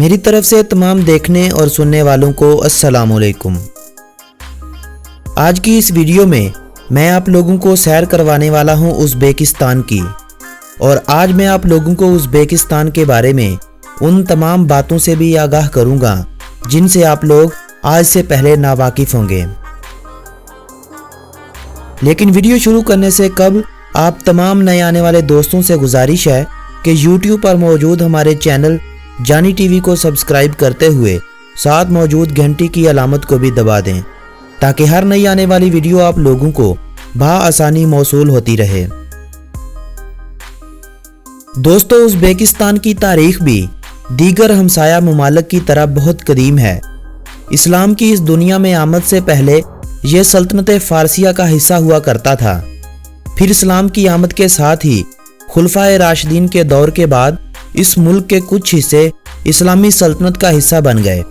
میری طرف سے تمام دیکھنے اور سننے والوں کو السلام علیکم۔ آج کی اس ویڈیو میں آپ لوگوں کو سیر کروانے والا ہوں ازبیکستان کی، اور آج میں آپ لوگوں کو ازبیکستان کے بارے میں ان تمام باتوں سے بھی آگاہ کروں گا جن سے آپ لوگ آج سے پہلے ناواقف ہوں گے۔ لیکن ویڈیو شروع کرنے سے قبل آپ تمام نئے آنے والے دوستوں سے گزارش ہے کہ یوٹیوب پر موجود ہمارے چینل جانی ٹی وی کو سبسکرائب کرتے ہوئے ساتھ موجود گھنٹی کی علامت کو بھی دبا دیں تاکہ ہر نئی آنے والی ویڈیو آپ لوگوں کو بآسانی موصول ہوتی رہے۔ دوستو، ازبیکستان کی تاریخ بھی دیگر ہمسایہ ممالک کی طرح بہت قدیم ہے۔ اسلام کی اس دنیا میں آمد سے پہلے یہ سلطنت فارسیہ کا حصہ ہوا کرتا تھا۔ پھر اسلام کی آمد کے ساتھ ہی خلفائے راشدین کے دور کے بعد اس ملک کے کچھ حصے اسلامی سلطنت کا حصہ بن گئے،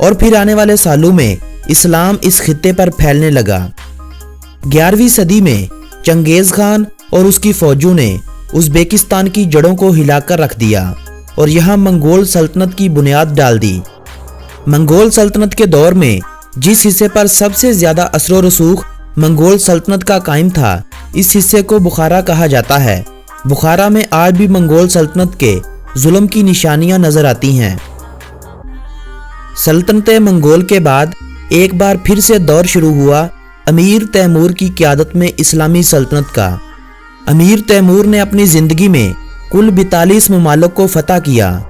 اور پھر آنے والے سالوں میں اسلام اس خطے پر پھیلنے لگا۔ 11ویں صدی میں چنگیز خان اور اس کی فوجوں نے ازبیکستان کی جڑوں کو ہلا کر رکھ دیا اور یہاں منگول سلطنت کی بنیاد ڈال دی۔ منگول سلطنت کے دور میں جس حصے پر سب سے زیادہ اثر و رسوخ منگول سلطنت کا قائم تھا، اس حصے کو بخارا کہا جاتا ہے۔ بخارا میں آج بھی منگول سلطنت کے ظلم کی نشانیاں نظر آتی ہیں۔ سلطنت منگول کے بعد ایک بار پھر سے دور شروع ہوا امیر تیمور کی قیادت میں اسلامی سلطنت کا۔ امیر تیمور نے اپنی زندگی میں کل 42 ممالک کو فتح کیا۔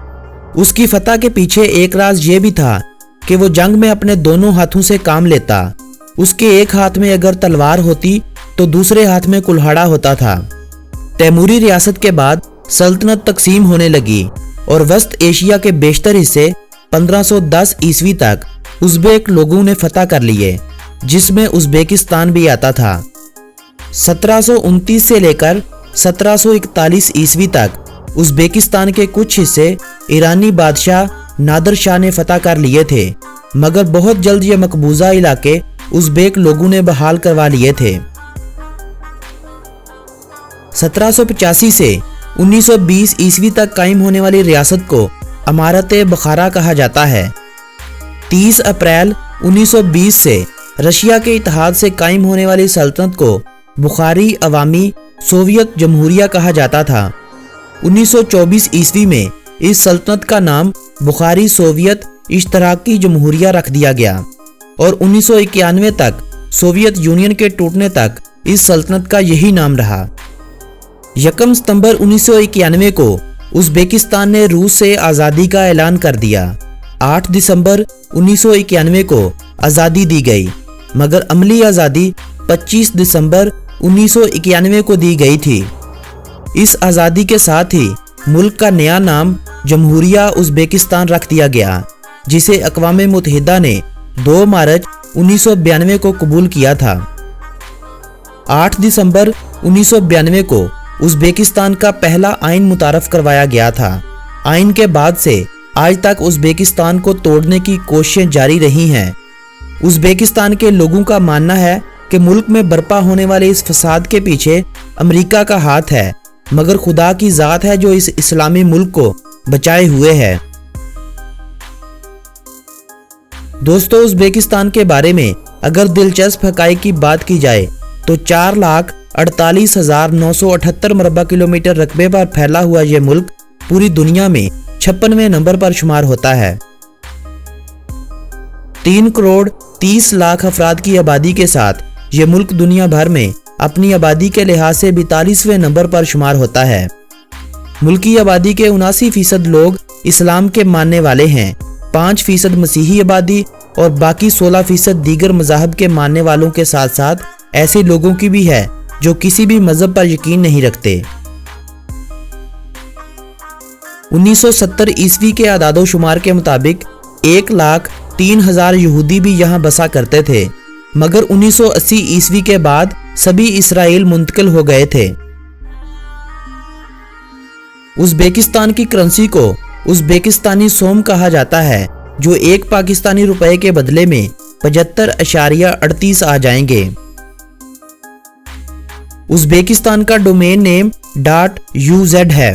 اس کی فتح کے پیچھے ایک راز یہ بھی تھا کہ وہ جنگ میں اپنے دونوں ہاتھوں سے کام لیتا۔ اس کے ایک ہاتھ میں اگر تلوار ہوتی تو دوسرے ہاتھ میں کلہاڑا ہوتا تھا۔ تیموری ریاست کے بعد سلطنت تقسیم ہونے لگی اور وسط ایشیا کے بیشتر حصے 1510 عیسوی تک ازبیک لوگوں نے فتح کر لیے، جس میں ازبیکستان بھی آتا تھا۔ 1729 سے لے کر 1741 عیسوی تک ازبیکستان کے کچھ حصے ایرانی بادشاہ نادر شاہ نے فتح کر لیے تھے، مگر بہت جلد یہ مقبوضہ علاقے ازبیک لوگوں نے بحال کروا لیے تھے۔ 1785 سے 1920 عیسوی تک قائم ہونے والی ریاست کو امارت بخارا کہا جاتا ہے۔ 30 اپریل 1920 سے رشیا کے اتحاد سے قائم ہونے والی سلطنت کو بخاری عوامی سوویت جمہوریہ کہا جاتا تھا۔ 1924 عیسوی میں اس سلطنت کا نام بخاری سوویت اشتراکی جمہوریہ رکھ دیا گیا، اور 1991 تک سوویت یونین کے ٹوٹنے تک اس سلطنت کا یہی نام رہا۔ 1 ستمبر 1991 کو ازبیکستان نے روس سے آزادی کا اعلان کر دیا۔ 8 دسمبر 1991 کو آزادی دی گئی، مگر عملی آزادی 25 دسمبر 1991 کو دی گئی تھی۔ اس آزادی کے ساتھ ہی ملک کا نیا نام جمہوریہ ازبیکستان رکھ دیا گیا، جسے اقوام متحدہ نے 2 مارچ 1992 کو قبول کیا تھا۔ 8 دسمبر 1992 کو ازبیکستان کا پہلا آئین متعارف کروایا گیا تھا۔ آئین کے بعد سے آج تک ازبیکستان کو توڑنے کی کوششیں جاری رہی ہیں۔ ازبیکستان کے لوگوں کا ماننا ہے کہ ملک میں برپا ہونے والے اس فساد کے پیچھے امریکہ کا ہاتھ ہے، مگر خدا کی ذات ہے جو اس اسلامی ملک کو بچائے ہوئے ہے۔ دوستو، ازبیکستان کے بارے میں اگر دلچسپ حقائق کی بات کی جائے تو 4,48,978 مربع کلومیٹر رقبے پر پھیلا ہوا یہ ملک پوری دنیا میں 56ویں نمبر پر شمار ہوتا ہے۔ 3 کروڑ 30 لاکھ افراد کی آبادی کے ساتھ یہ ملک دنیا بھر میں اپنی آبادی کے لحاظ سے 42ویں نمبر پر شمار ہوتا ہے۔ ملکی آبادی کے 79% لوگ اسلام کے ماننے والے ہیں، 5% مسیحی آبادی اور باقی 16% دیگر مذاہب کے ماننے والوں کے ساتھ ساتھ ایسے لوگوں کی بھی ہے جو کسی بھی مذہب پر یقین نہیں رکھتے۔ 1970 عیسوی کے اعداد و شمار کے مطابق 1,03,000 یہودی بھی یہاں بسا کرتے تھے، مگر 1980 عیسوی کے بعد سبھی اسرائیل منتقل ہو گئے تھے۔ ازبیکستان کی کرنسی کو ازبیکستانی سوم کہا جاتا ہے، جو 1 پاکستانی روپے کے بدلے میں 75.38 آ جائیں گے۔ ازبیکستان کا ڈومین نیم .uz ہے۔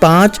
5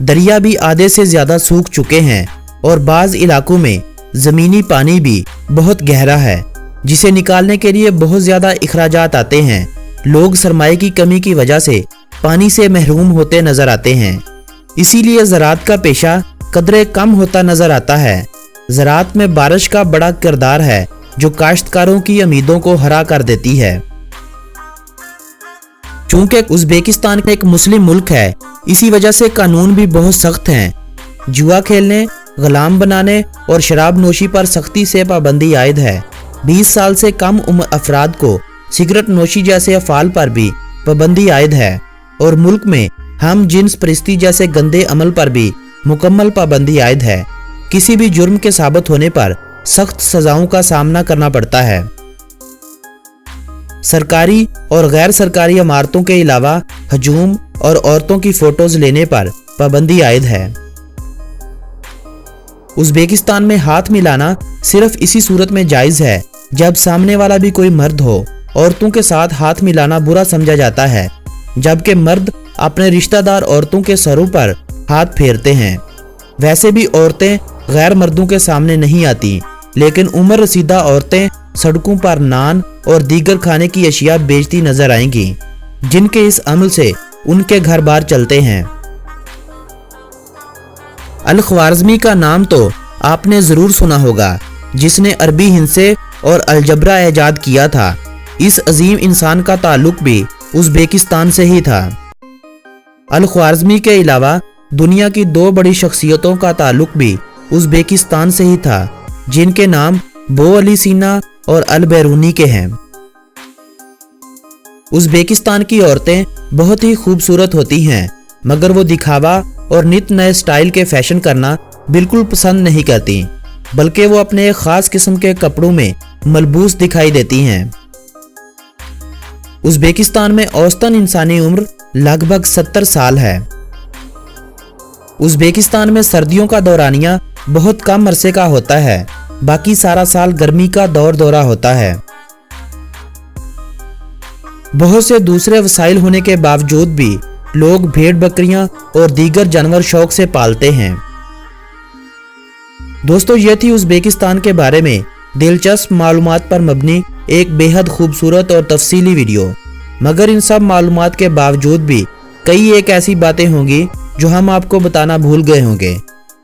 دریا بھی آدھے سے زیادہ سوکھ چکے ہیں اور بعض علاقوں میں زمینی پانی بھی بہت گہرا ہے جسے نکالنے کے لیے بہت زیادہ اخراجات آتے ہیں۔ لوگ سرمایہ کی کمی کی وجہ سے پانی سے محروم ہوتے نظر آتے ہیں، اسی لیے زراعت کا پیشہ قدرے کم ہوتا نظر آتا ہے۔ زراعت میں بارش کا بڑا کردار ہے جو کاشتکاروں کی امیدوں کو ہرا کر دیتی ہے۔ چونکہ ازبیکستان ایک مسلم ملک ہے، اسی وجہ سے قانون بھی بہت سخت ہیں۔ جوا کھیلنے، غلام بنانے اور شراب نوشی پر سختی سے پابندی عائد ہے۔ 20 سال سے کم عمر افراد کو سگریٹ نوشی جیسے افعال پر بھی پابندی عائد ہے اور ملک میں ہم جنس پرستی جیسے گندے عمل پر بھی مکمل پابندی عائد ہے۔ کسی بھی جرم کے ثابت ہونے پر سخت سزاؤں کا سامنا کرنا پڑتا ہے۔ سرکاری اور غیر سرکاری عمارتوں کے علاوہ ہجوم اور عورتوں کی فوٹوز لینے پر پابندی عائد ہے۔ ازبیکستان میں ہاتھ ملانا صرف اسی صورت میں جائز ہے جب سامنے والا بھی کوئی مرد ہو۔ عورتوں کے ساتھ ہاتھ ملانا برا سمجھا جاتا ہے، جبکہ مرد اپنے رشتہ دار عورتوں کے سروں پر ہاتھ پھیرتے ہیں۔ ویسے بھی عورتیں غیر مردوں کے سامنے نہیں آتی، لیکن عمر رسیدہ عورتیں سڑکوں پر نان اور دیگر کھانے کی اشیاء بیچتی نظر آئیں گی، جن کے اس عمل سے ان کے گھر بار چلتے ہیں۔ الخوارزمی کا نام تو آپ نے ضرور سنا ہوگا، جس نے عربی ہندسے اور الجبرا ایجاد کیا تھا۔ اس عظیم انسان کا تعلق بھی ازبیکستان سے ہی تھا۔ الخوارزمی کے علاوہ دنیا کی 2 بڑی شخصیتوں کا تعلق بھی ازبیکستان سے ہی تھا، جن کے نام بو علی سینا اور البیرونی کے ہیں۔ ازبیکستان کی عورتیں بہت ہی خوبصورت ہوتی ہیں، مگر وہ دکھاوا اور نت نئے سٹائل کے فیشن کرنا بالکل پسند نہیں کرتی، بلکہ وہ اپنے ایک خاص قسم کے کپڑوں میں ملبوس دکھائی دیتی ہیں۔ ازبیکستان میں اوسطاً انسانی عمر لگ بھگ 70 سال ہے۔ ازبیکستان میں سردیوں کا دورانیہ بہت کم عرصے کا ہوتا ہے، باقی سارا سال گرمی کا دورہ ہوتا ہے۔ بہت سے دوسرے وسائل ہونے کے باوجود بھی لوگ بھیڑ بکریاں اور دیگر جانور شوق سے پالتے ہیں۔ دوستو، یہ تھی ازبیکستان کے بارے میں دلچسپ معلومات پر مبنی ایک بے حد خوبصورت اور تفصیلی ویڈیو، مگر ان سب معلومات کے باوجود بھی کئی ایک ایسی باتیں ہوں گی جو ہم آپ کو بتانا بھول گئے ہوں گے۔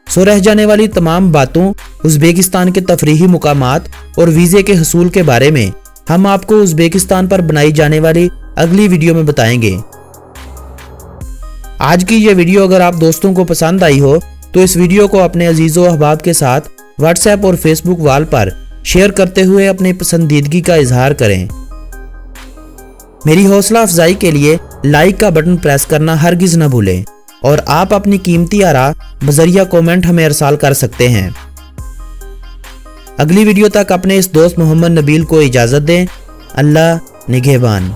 سو رہ جانے والی تمام باتوں، ازبیکستان کے تفریحی مقامات اور ویزے کے حصول کے بارے میں ہم آپ کو ازبیکستان پر بنائی جانے والی اگلی ویڈیو میں بتائیں گے۔ آج کی یہ ویڈیو اگر آپ دوستوں کو پسند آئی ہو تو اس ویڈیو کو اپنے عزیز و احباب کے ساتھ واٹس ایپ اور فیس بک وال پر شیئر کرتے ہوئے اپنی پسندیدگی کا اظہار کریں۔ میری حوصلہ افزائی کے لیے لائک کا بٹن پریس کرنا ہرگز نہ بھولیں، اور آپ اپنی قیمتی آراء بذریعہ کومنٹ ہمیں ارسال کر سکتے ہیں۔ اگلی ویڈیو تک اپنے اس دوست محمد نبیل کو اجازت دیں۔ اللہ نگہبان۔